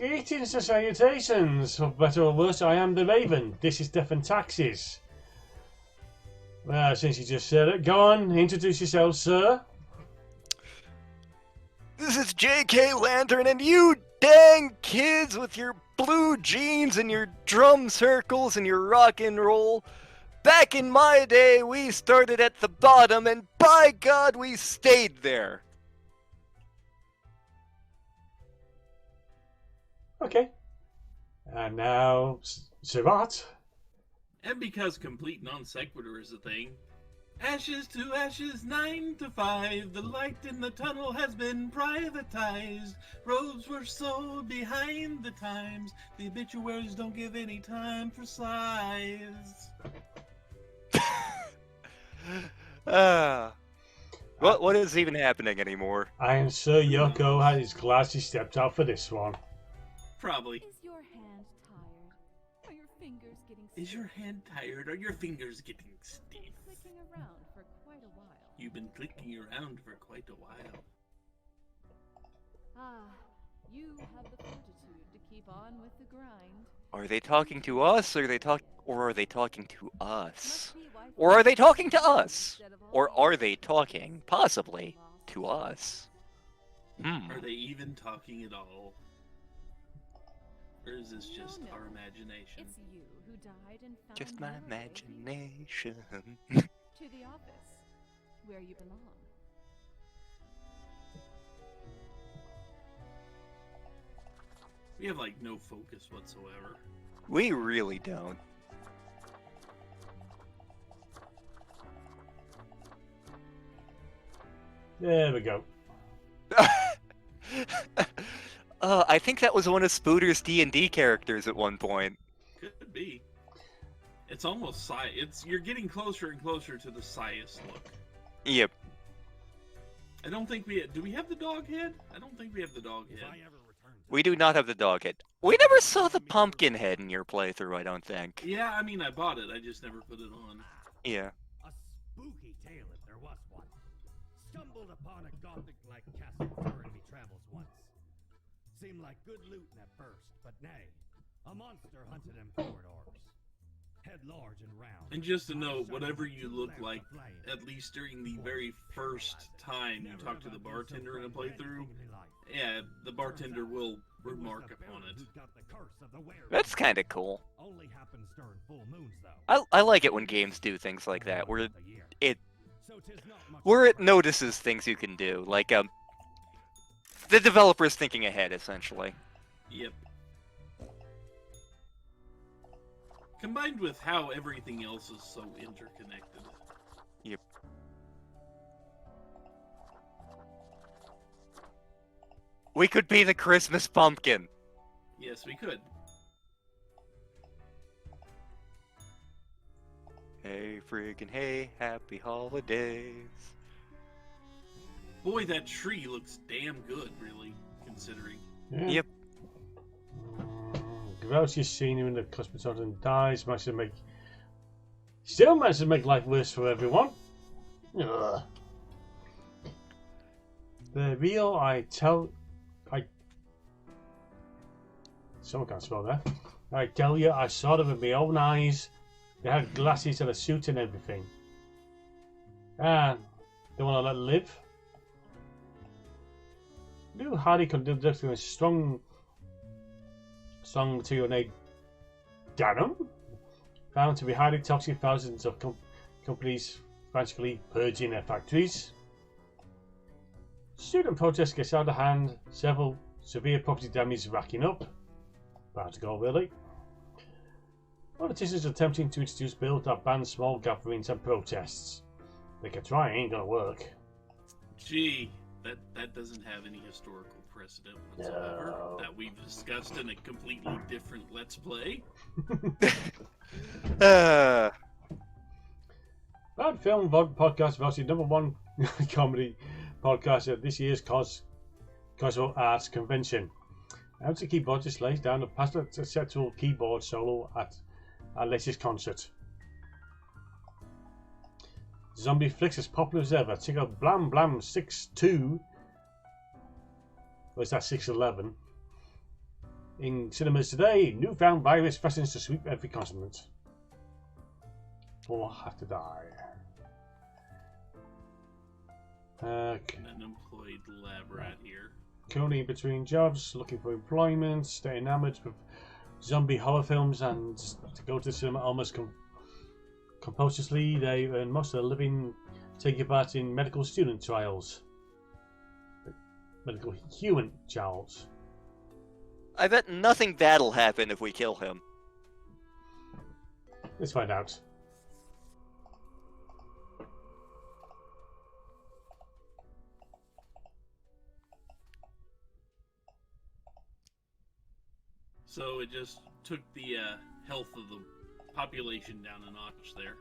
Greetings and salutations. For better or worse, I am the Raven. This is Death and Taxes. Well, since you just said it, go on, introduce yourself, sir. This is JKLantern, and you dang kids with your blue jeans and your drum circles and your rock and roll. Back in my day, we started at the bottom, and by God, we stayed there. Okay. And now, Sivat. And because complete non sequitur is a thing, ashes to ashes, 9 to 5, the light in the tunnel has been privatized. Robes were sold behind the times, the obituaries don't give any time for sighs. What is even happening anymore? I am Sir Yoko. Had his glasses stepped out for this one. Probably. Is your hand tired? Are your fingers getting stiff? Is your hand tired or your fingers getting stiff? Clicking around for quite a while. You've been clicking around for quite a while. Ah, you have the fortitude to keep on with the grind. Are they talking to us, or are they talking to us? Must be wife Or are they talking to us? instead of all Or are they talking, possibly, to us? Are they even talking at all? Or is this just No, no. our imagination? It's you who died and found Just my your way imagination. to the office, where you belong. We have like no focus whatsoever. We really don't. There we go. I think that was one of Spooder's D&D characters at one point. Could be. It's almost you're getting closer and closer to the Sias look. Yep. I don't think do we have the dog head? I don't think we have the dog head. We do not have the dog head. We never saw the pumpkin head in your playthrough, I don't think. Yeah, I mean I bought it, I just never put it on. Yeah. A spooky tale if there was one. Stumbled upon a gothic-like castle during me travels once. Seemed like good looting at first, but nay, a monster hunted them corridors. Head large and round. And just to note, whatever you look like, at least during the very first time you talk to the bartender in a playthrough, yeah, the bartender will remark upon it. That's kind of cool. Only happens during full moons, though. I like it when games do things like that, where it So 'tis not much where it notices things you can do, like the developer's thinking ahead, essentially. Yep. Combined with how everything else is so interconnected. Yep. We could be the Christmas pumpkin. Yes, we could. Hey, friggin' hey, happy holidays. Boy, that tree looks damn good, really, considering. Yeah. Yep. Grouchy's senior in the cosmetologist dies. Still manages to make life worse for everyone. Ugh. The real someone can't spell that. I tell you, I saw them with my own eyes. They had glasses and a suit and everything. And they want to let live. Knew Hardy conducting a strong material named Darum, found to be highly toxic. Thousands of companies frantically purging their factories. Student protests gets out of hand. Several severe property damage racking up. About to go, really. Politicians attempting to introduce bills that ban small gatherings and protests. They can try, ain't gonna work. Gee, that doesn't have any historical precedent whatsoever No. that we've discussed in a completely different Let's Play. Bad Film Podcast about the #1 comedy podcast at this year's Casual Arts Convention. Amateur keyboardist lays down a pastel keyboard solo at our latest concert. Zombie flicks as popular as ever. Check out Blam Blam 6.2. Or is that 6.11? In cinemas today, newfound virus threatens to sweep every continent. All have to die. An unemployed lab rat here. Currently in between jobs, looking for employment, stay enamored with zombie horror films, and to go to the cinema almost compulsively. They earn most of their living taking part in medical student trials. Medical human trials. I bet nothing bad'll happen if we kill him. Let's find out. So it just took the health of the population down a notch there.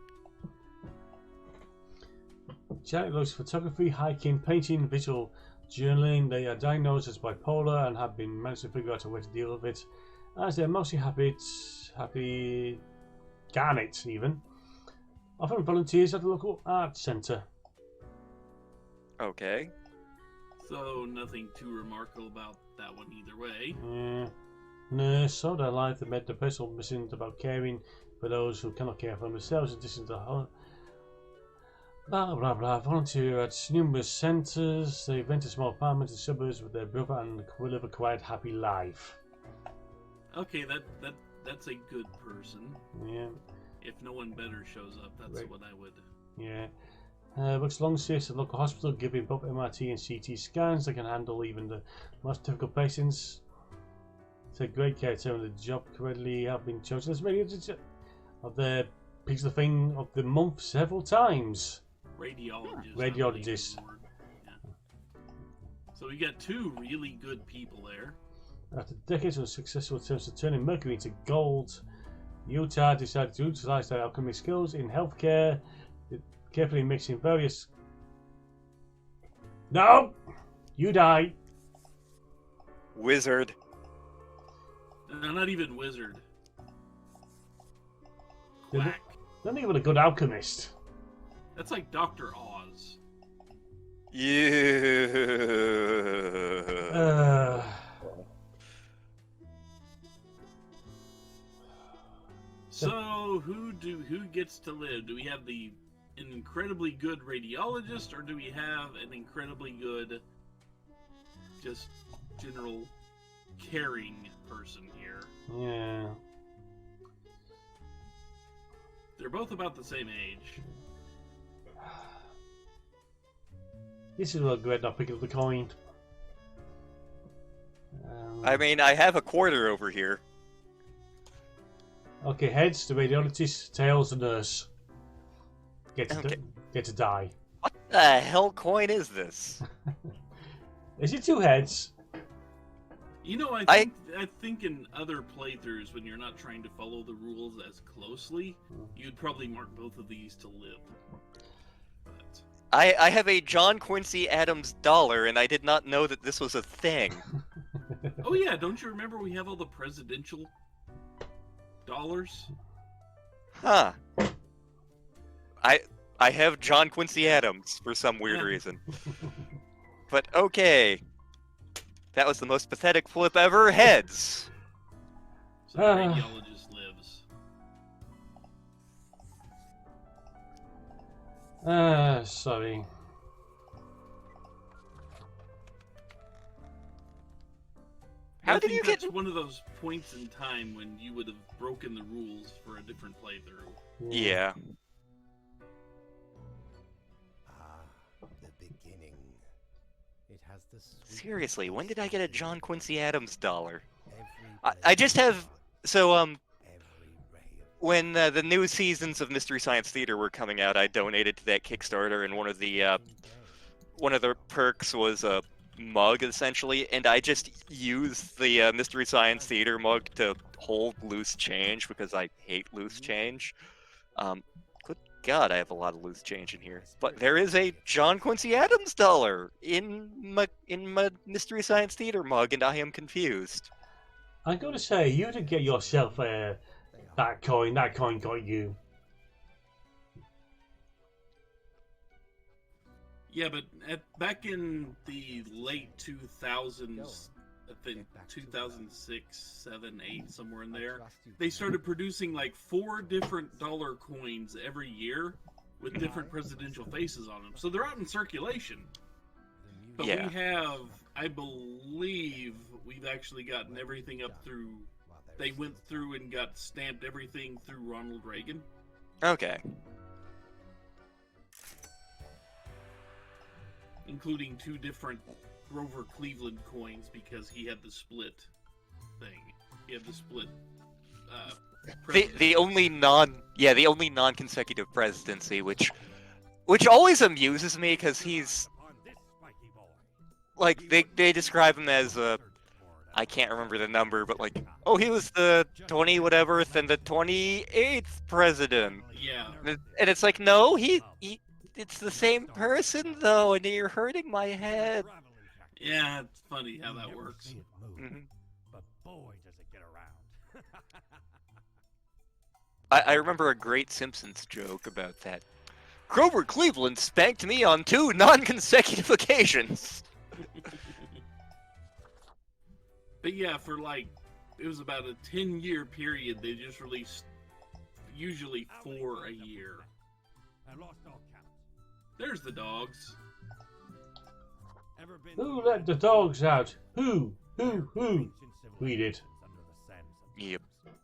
Janet loves photography, hiking, painting, visual journaling. They are diagnosed as bipolar and have been managed to figure out a way to deal with it. As they're mostly happy garnet even. Often volunteers at the local art centre. Okay. So nothing too remarkable about that one either way. Nurse, so their life they made the personal mission about caring for those who cannot care for themselves in addition to the blah blah blah. Volunteer at numerous centres. They rent a small apartment in the suburbs with their brother and live a quiet, happy life. Okay, that's a good person. Yeah. If no one better shows up, that's Right. what I would. Yeah. Works long shifts at the local hospital, giving both MRT and CT scans. They can handle even the most difficult patients. Take great care of the job correctly. Have been chosen as many of the piece of the thing of the month several times. Radiologist. Radiologist. Yeah. So we got two really good people there. After decades of successful attempts to turning mercury into gold, Utah decided to utilize their alchemy skills in healthcare, carefully mixing various. No! You die! Wizard. No, not even wizard. Is it- Quack. Not even a good alchemist. That's like Dr. Oz. Yeah. So who gets to live? Do we have an incredibly good radiologist, or do we have an incredibly good, just general caring person here? Yeah. They're both about the same age. This is a regret not picking up the coin. I mean, I have a quarter over here. Okay, heads, the radiologist, tails, the nurse. Get Okay. to die. What the hell coin is this? Is it two heads? You know, I think in other playthroughs, when you're not trying to follow the rules as closely, you'd probably mark both of these to live. But I have a John Quincy Adams dollar, and I did not know that this was a thing. oh yeah, don't you remember we have all the presidential dollars? Huh. I have John Quincy Adams for some weird Yeah. reason. But okay. That was the most pathetic flip ever. Heads. So the radiologist lives. Sorry. How I did think you get... that's one of those points in time when you would have broken the rules for a different playthrough. Yeah. The beginning. It has the Seriously, when did I get a John Quincy Adams dollar? Every I just have... So, every ray of when the new seasons of Mystery Science Theater were coming out, I donated to that Kickstarter, and one of the perks was a mug, essentially, and I just used the Mystery Science Theater mug to hold loose change because I hate loose change. Good God, I have a lot of loose change in here. But there is a John Quincy Adams dollar in my Mystery Science Theater mug, and I am confused. I'm going to say, you didn't get yourself that coin. That coin got you. Yeah, but back in the late 2000s, I think 2006, 7, 8, somewhere in there, they started producing like 4 different dollar coins every year with different presidential faces on them. So they're out in circulation. But Yeah. we have, I believe, we've actually gotten everything up through, they went through and got stamped everything through Ronald Reagan. Okay. Including 2 different Grover Cleveland coins because he had the split thing. He had the split. The only non-consecutive presidency, which always amuses me because he's like they describe him as I can't remember the number, but like, oh, he was the 20 whateverth and the 28th president. Yeah. And it's like, no, he it's the same person though, and you're hurting my head. Yeah, it's funny how that works. Mhm. But boy, does it get around. I remember a great Simpsons joke about that. Grover Cleveland spanked me on 2 non-consecutive occasions. But yeah, for like, it was about a 10-year period, they just released usually 4 a year. I lost all count. There's the dogs. Ever been Who to let the dogs out? Who? ancient We did. civilizations under the sands of Yep. Mars?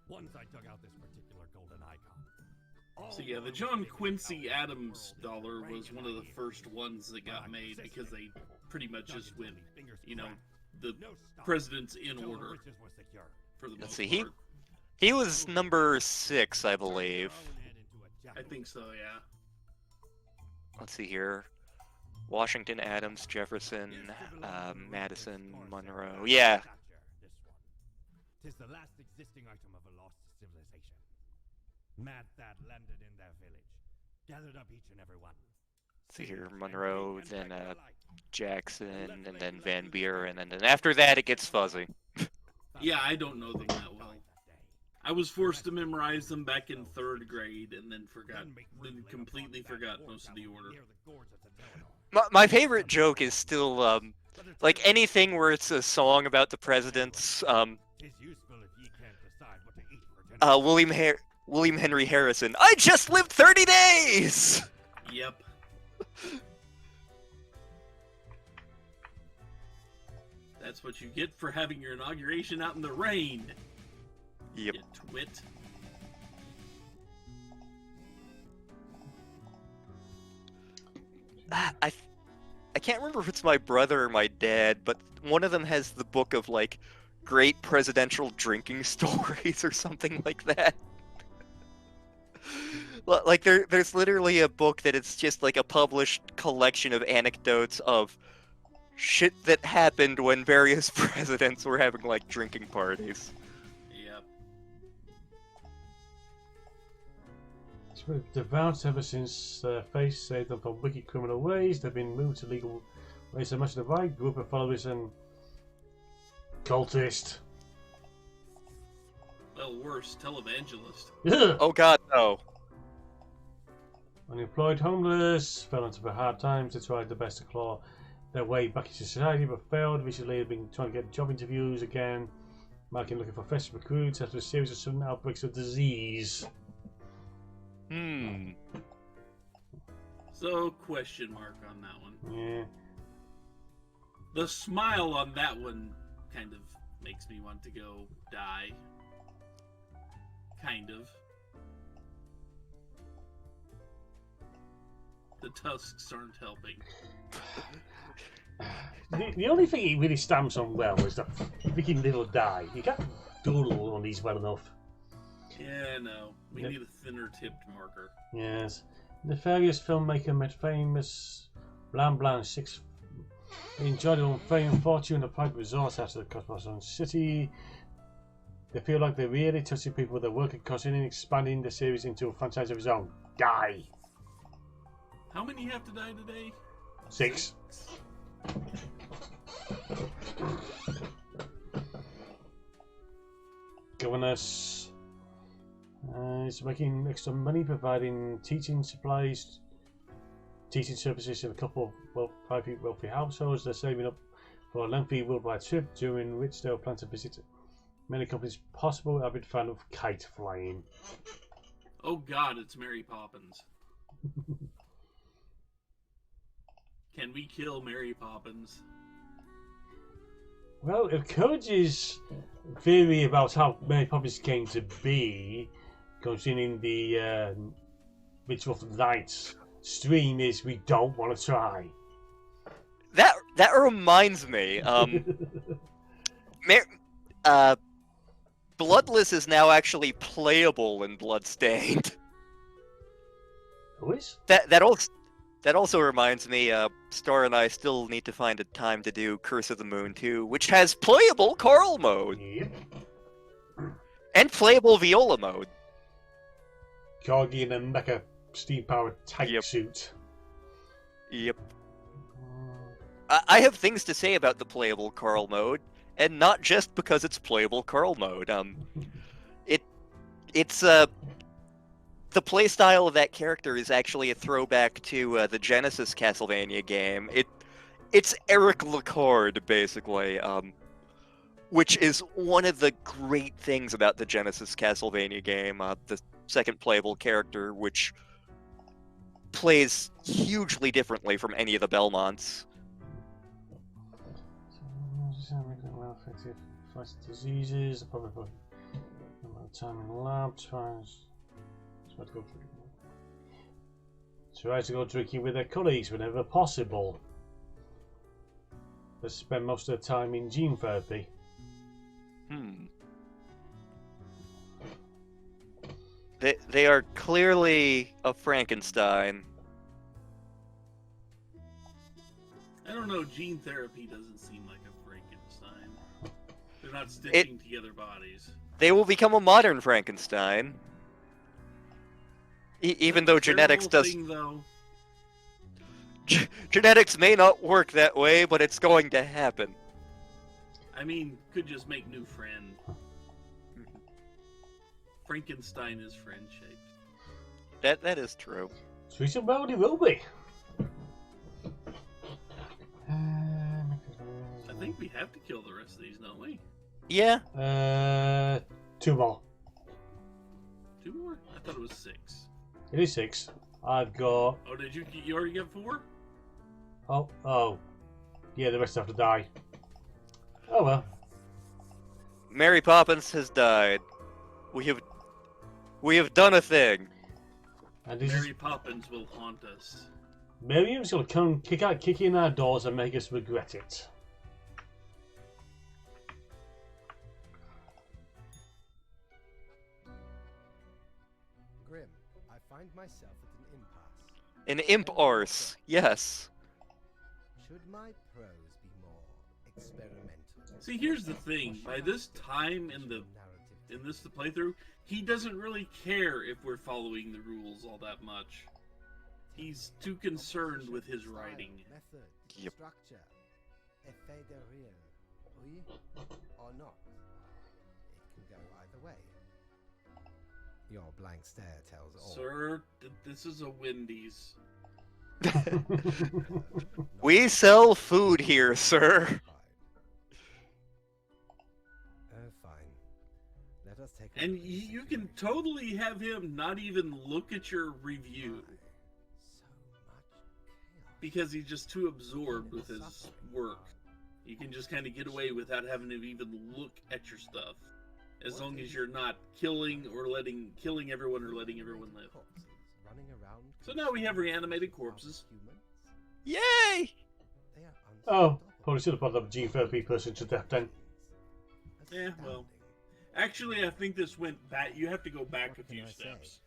Once I dug out this particular golden icon. So yeah, the John Quincy Adams dollar was one of the first ones that got made because they pretty much just went, you know, the presidents in order for the most Let's see, part. he was number 6, I believe. I think so, yeah. Let's see here. Washington, Adams, Jefferson, Madison, Monroe. Yeah. Tis the last existing item of a lost civilization. Mad Thad landed in their village, gathered up each and every one. Let's see here, Monroe, then Jackson, and then Van Buren, and then after that it gets fuzzy. Yeah, I don't know them that well. I was forced to memorize them back in 3rd grade and then completely forgot most of the order. My favorite joke is still, like anything where it's a song about the presidents, William Henry Harrison. I just lived 30 days! Yep. That's what you get for having your inauguration out in the rain. Yep. You twit. I can't remember if it's my brother or my dad, but one of them has the book of, like, great presidential drinking stories or something like that. Like, there's literally a book that it's just, like, a published collection of anecdotes of shit that happened when various presidents were having, like, drinking parties. Yep. They've bounced ever since Face saved them from wicked criminal ways. They've been moved to legal ways so much of the right group of followers and cultist. Well, worse, televangelist. Oh god, no. Unemployed, homeless, fell into the hard times. They tried their best to claw their way back into society but failed. Recently they've been trying to get job interviews again. Marking looking for fresh recruits after a series of sudden outbreaks of disease. So, question mark on that one. Yeah. The smile on that one kind of makes me want to go die. Kind of. The tusks aren't helping. The only thing he really stamps on well is that freaking little die. You can't doodle on these well enough. Yeah, no. We need a thinner tipped marker. Yes. Nefarious filmmaker made famous Blanc Blanc 6 enjoyed their own fame and fortune at private resorts after the cosmopolitan city. They feel like they're really touching people with their work and continuing expanding the series into a franchise of its own. Die! How many have to die today? 6. Governess is making extra money providing teaching supplies, teaching services in a couple of private wealthy households. They're saving up for a lengthy worldwide trip during which they will plan to visit many countries possible. I've been a fan of kite flying. Oh God, it's Mary Poppins. Can we kill Mary Poppins? Well, it encourages theory about how Mary Poppins came to be, concerning the Ritual of the Night stream is we don't want to try. That reminds me. Bloodless is now actually playable in Bloodstained. Who is? That also reminds me. Star and I still need to find a time to do Curse of the Moon 2, which has playable Carl mode Yep. and playable Viola mode. Corgi in a mecha steam-powered tank Yep. suit. Yep. I have things to say about the playable Carl mode, and not just because it's playable Carl mode. It's the playstyle of that character is actually a throwback to the Genesis Castlevania game. It's Eric Lacard, basically, which is one of the great things about the Genesis Castlevania game. The second playable character, which plays hugely differently from any of the Belmonts. Effective fights diseases. Probably amount of time in the lab. Tries to go drinking with their colleagues whenever possible. They spend most of their time in gene therapy. They are clearly a Frankenstein. I don't know, gene therapy doesn't seem like a Frankenstein. They're not stitching together bodies. They will become a modern Frankenstein. Even though genetics does... Thing, though. Genetics may not work that way, but it's going to happen. I mean, could just make new friend. Frankenstein is friend-shaped. That is true. Sweet and well, it will be. I think we have to kill the rest of these, don't we? Yeah. 2 more. 2 more? I thought it was 6. It is 6. I've got. Oh, did you? You already got 4? Oh. Yeah, the rest have to die. Oh well. Mary Poppins has died. We have done a thing. And this Mary Poppins will haunt us. Miriam's gonna come kick in our doors and make us regret it. Grim, I find myself at an impasse. An imp arse, yes. Should my prose be more experimental? See, here's the thing. By this time in this playthrough, he doesn't really care if we're following the rules all that much. He's too concerned with his writing. Method, Yep. structure, effet de rire, oui or not. It can go either way. Your blank stare tells all. Sir, this is a Wendy's. We sell food here, sir. Fine. Let us take a And look at this you can situation. totally have him not even look at your review Why? So much chaos. because he's just too absorbed with his work. You can just kind of get away without having to even look at your stuff. As long as you're not killing everyone or letting everyone live. Corpses running around So now we have reanimated corpses. humans. Yay! They are Oh, unstoppable. probably should have put that gene therapy person to death then. Yeah, well. Actually, I think this went back. You have to go back a few steps.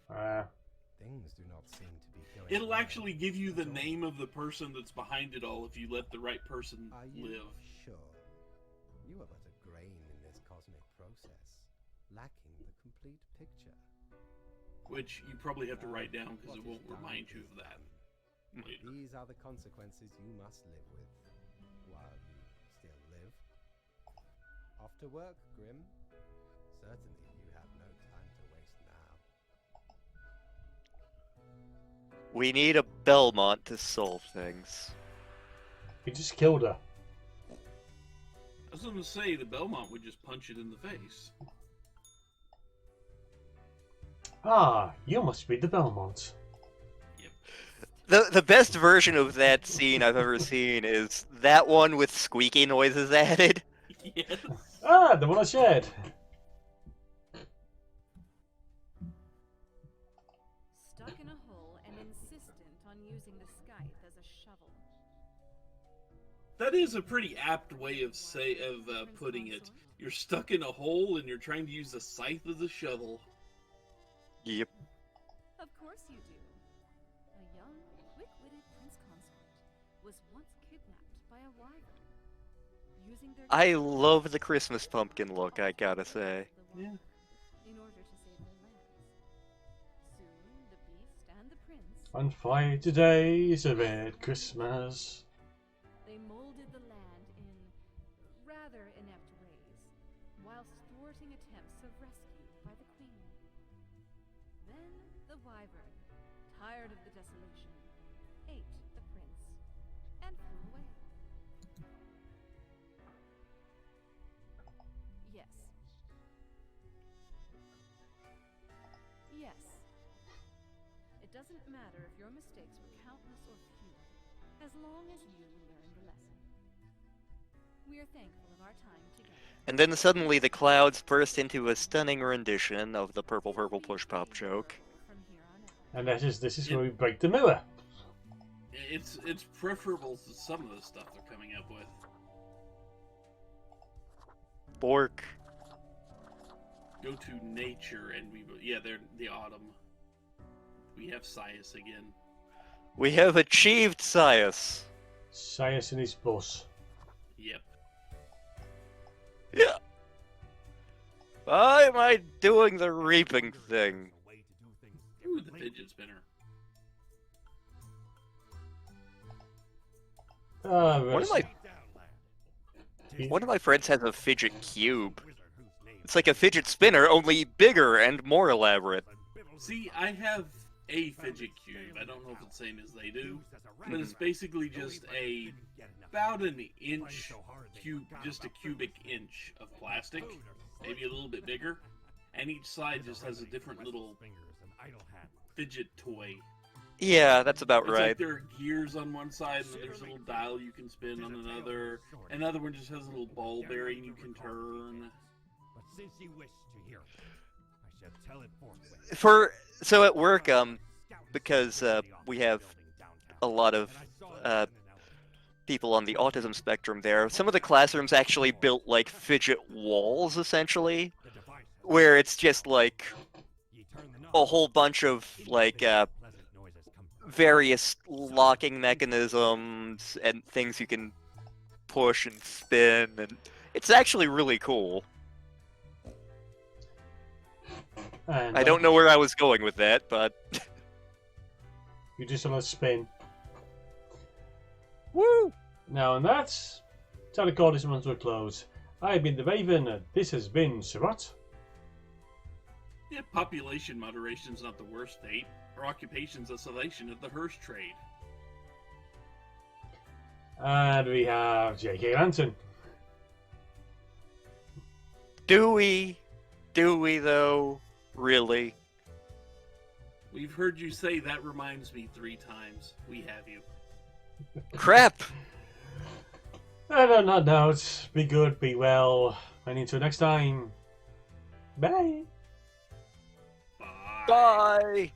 Things do not seem to be going. It'll well actually give you the at all. name of the person that's behind it all if you let the right person Are you live. sure? You are but a grain in this cosmic process, lacking the complete picture. Which you probably have to write down because it What won't is done remind you is of that done. later. These are the consequences you must live with while you still live. Off to work, Grim. Certainly you have no time to waste now. We need a Belmont to solve things. He just killed her. was going to say the Belmont would just punch it in the face. Ah, you must be the Belmont. The best version of that scene I've ever seen is that one with squeaky noises added. Yes. Ah, the one I shared. Stuck in a hole and insistent on using the scythe as a shovel. That is a pretty apt way of putting it. You're stuck in a hole and you're trying to use the scythe as a shovel. Yep. Of course you do. A young, quick-witted prince consort was once kidnapped by a wyvern. Using their I love the Christmas pumpkin look, I gotta say. Yeah. in order to save their lands. Soon the beast and the prince On fire today is a red Christmas. they molded the land in rather inept ways, whilst thwarting attempts of rescue by the queen. Then the wyvern, tired of the desolation, ate the prince and flew away. Yes. Yes. It doesn't matter if your mistakes were countless or few, as long as you learn the lesson. We are thankful of our time together. And then suddenly the clouds burst into a stunning rendition of the Purple Purple Push Pop joke. From here on out. And this is where we break the mirror. It's preferable to some of the stuff they're coming up with. Bork. Go to nature and they're the autumn. We have Sias again. We have achieved Sias. Sias in his bus. Yep. Yeah. Why am I doing the reaping thing? Ooh, the fidget spinner. One of my friends has a fidget cube. It's like a fidget spinner, only bigger and more elaborate. See, I have a fidget cube. I don't know if it's the same as they do, but it's basically just about an inch cube, just a cubic inch of plastic, maybe a little bit bigger, and each side just has a different little fidget toy. Yeah, that's about It's right. like there are gears on one side, and then there's a little dial you can spin on another. Another one just has a little ball bearing you can turn. But since you wish to hear it, I shall tell it forthwith. So at work, because we have a lot of people on the autism spectrum there, some of the classrooms actually built like fidget walls, essentially, where it's just like a whole bunch of like various locking mechanisms and things you can push and spin, and it's actually really cool. And I don't know where I was going with that, but you just want to spin. woo! Now, and that's time to call this one to a close. I've been the Raven, and this has been Surratt. Yeah, population moderation's not the worst fate. Our occupation's isolation of the hearse trade. And we have JKLantern. Do we though? Really? We've heard you say that reminds me 3 times. We have you. Crap! And on that note, be good, be well, and until next time, bye! Bye. Bye!